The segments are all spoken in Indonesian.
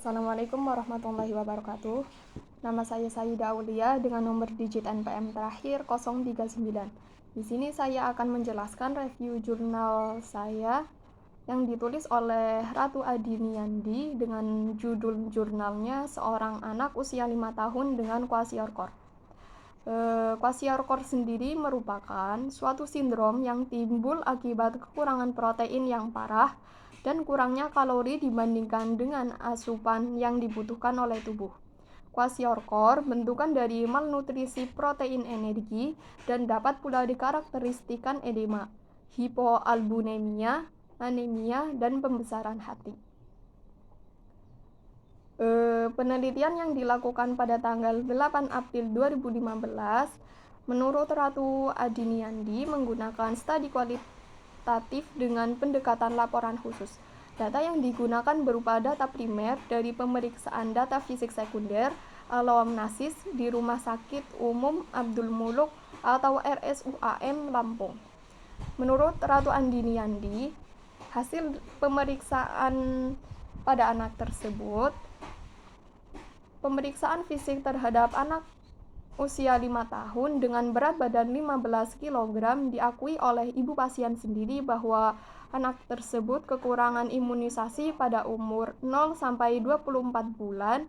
Assalamualaikum warahmatullahi wabarakatuh. Nama saya Sayyidah Aulia dengan nomor digit NPM terakhir 039. Di sini saya akan menjelaskan review jurnal saya yang ditulis oleh Ratu Adiniandi dengan judul jurnalnya Seorang Anak Usia 5 Tahun dengan Kwashiorkor. Kwashiorkor sendiri merupakan suatu sindrom yang timbul akibat kekurangan protein yang parah dan kurangnya kalori dibandingkan dengan asupan yang dibutuhkan oleh tubuh. Kwashiorkor bentukan dari malnutrisi protein energi dan dapat pula dikarakteristikan edema, hipoalbuminemia, anemia, dan pembesaran hati. Penelitian yang dilakukan pada tanggal 8 April 2015 menurut Ratu Adiniandi menggunakan studi kualitatif dengan pendekatan laporan khusus. Data yang digunakan berupa data primer dari pemeriksaan data fisik sekunder anamnesis di Rumah Sakit Umum Abdul Muluk atau RSUAM Lampung. Menurut Ratu Adiniandi, hasil pemeriksaan pada anak tersebut, pemeriksaan fisik terhadap anak usia 5 tahun dengan berat badan 15 kg diakui oleh ibu pasien sendiri bahwa anak tersebut kekurangan imunisasi pada umur 0-24 bulan.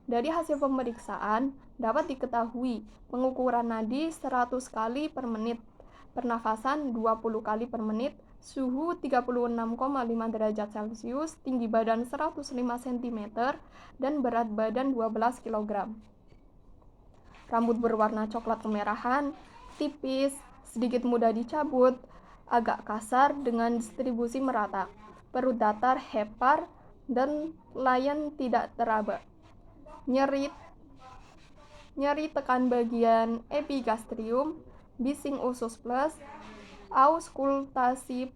Dari hasil pemeriksaan dapat diketahui pengukuran nadi 100 kali per menit, pernafasan 20 kali per menit, suhu 36,5 derajat Celcius, tinggi badan 105 cm, dan berat badan 12 kg. Rambut berwarna coklat kemerahan, tipis, sedikit mudah dicabut, agak kasar dengan distribusi merata, perut datar, hepar, dan layan tidak teraba. Nyeri tekan bagian epigastrium, bising usus plus, auskultasi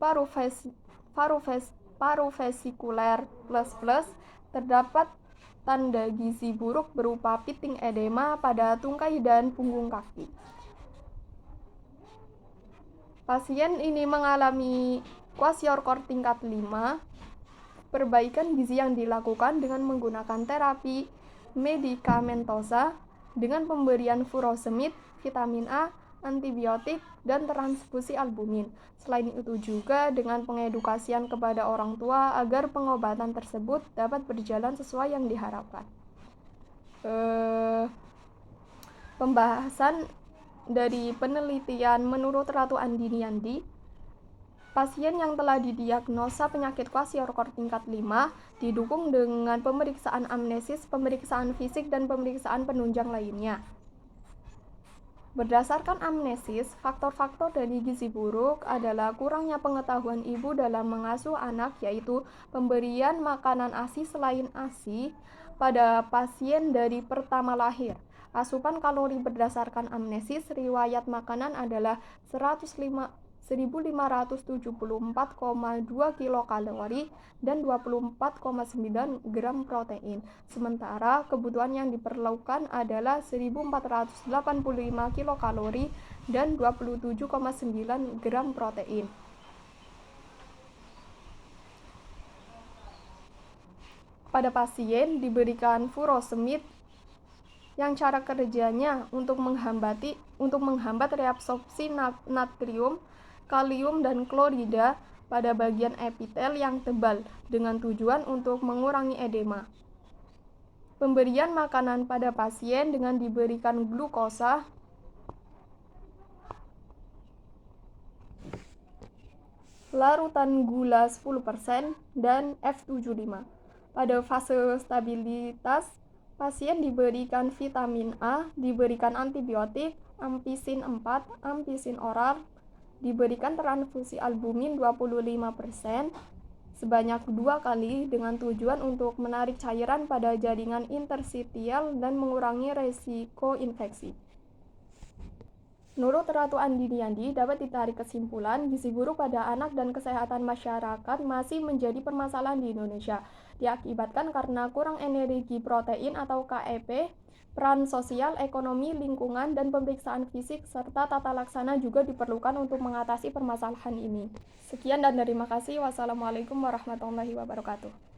paruvesikuler plus, terdapat tanda gizi buruk berupa piting edema pada tungkai dan punggung kaki. Pasien ini mengalami kwashiorkor tingkat 5. Perbaikan gizi yang dilakukan dengan menggunakan terapi medikamentosa dengan pemberian furosemid, vitamin A, antibiotik, dan transfusi albumin. Selain itu juga dengan pengedukasian kepada orang tua agar pengobatan tersebut dapat berjalan sesuai yang diharapkan. Pembahasan dari penelitian menurut Ratu Adiniandi, pasien yang telah didiagnosa penyakit kwashiorkor tingkat 5 didukung dengan pemeriksaan amnesis, pemeriksaan fisik, dan pemeriksaan penunjang lainnya. Berdasarkan amnesis, faktor-faktor dari gizi buruk adalah kurangnya pengetahuan ibu dalam mengasuh anak, yaitu pemberian makanan ASI selain ASI pada pasien dari pertama lahir. Asupan kalori berdasarkan amnesis, riwayat makanan adalah 1574,2 kilokalori dan 24,9 gram protein. Sementara kebutuhan yang diperlukan adalah 1485 kilokalori dan 27,9 gram protein. Pada pasien diberikan furosemid yang cara kerjanya untuk menghambat reabsorpsi natrium, kalium, dan klorida pada bagian epitel yang tebal dengan tujuan untuk mengurangi edema. Pemberian makanan pada pasien dengan diberikan glukosa, larutan gula 10%, dan F75. Pada fase stabilitas, pasien diberikan vitamin A, diberikan antibiotik, ampisin 4, ampisin oral, diberikan transfusi albumin 25% sebanyak 2 kali dengan tujuan untuk menarik cairan pada jaringan interstisial dan mengurangi resiko infeksi. Menurut Ratu Adiniandi, dapat ditarik kesimpulan gizi buruk pada anak dan kesehatan masyarakat masih menjadi permasalahan di Indonesia, diakibatkan karena kurang energi protein atau KEP, peran sosial, ekonomi, lingkungan, dan pemeriksaan fisik, serta tata laksana juga diperlukan untuk mengatasi permasalahan ini. Sekian dan terima kasih. Wassalamualaikum warahmatullahi wabarakatuh.